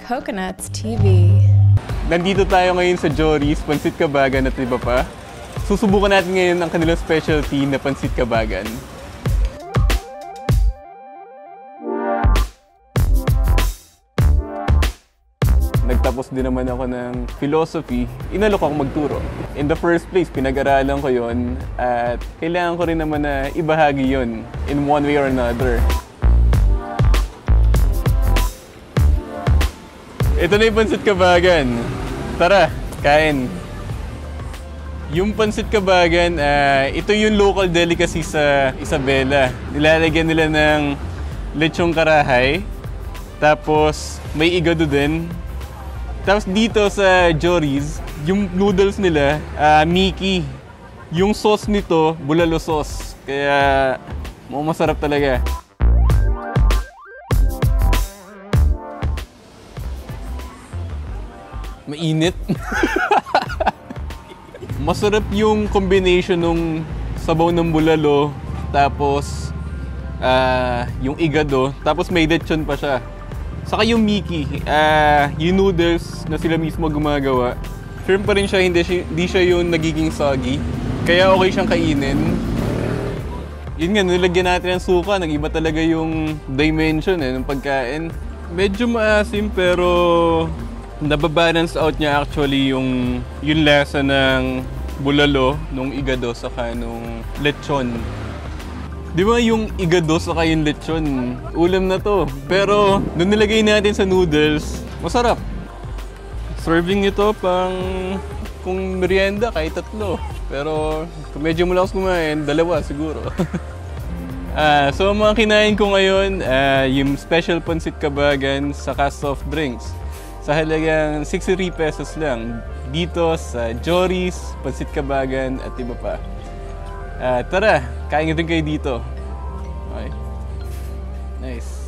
Coconuts TV. Nandito tayo ngayon sa Jory's Pansit Kabagan at iba pa. Susubukan natin ngayon ang kanilang specialty na Pansit Kabagan. Nagtapos din naman ako ng philosophy, inalok ako magturo. In the first place, pinag-aralan ko yon at kailangan ko rin naman na ibahagi yon in one way or another. Ito na yung Pansit Kabagan. Tara, kain! Yung Pansit Kabagan, ito yung local delicacy sa Isabela. Nilalagyan nila ng lechong karahay, tapos may igado din. Tapos dito sa Jory's, yung noodles nila, Mickey. Yung sauce nito, bulalo sauce. Kaya, masarap talaga. Mainit. Masarap yung combination ng sabaw ng bulalo, tapos yung igado, tapos may lechon pa siya. Saka yung Mickey, yung noodles na sila mismo gumagawa. Firm pa rin siya, hindi siya yung nagiging soggy. Kaya okay siyang kainin. Yun nga, nilagyan natin ng suka, nag-iba talaga yung dimension ng pagkain. Medyo maasim pero nababalance out niya actually yung lasa ng bulalo, nung igado, saka nung lechon. Di ba yung igado saka yung lechon, ulam na to. Pero nung nilagay natin sa noodles, masarap. Serving ito pang kung merienda kahit 3. Pero kung medyo malakas kumain, 2 siguro. So mga kinain ko ngayon, yung special Pansit Kabagan saka soft drinks. Sa halagang 63 pesos lang. Dito sa Jory's Pansit Kabagan at iba pa. Tara, kain din kayo dito. Okay. Nice.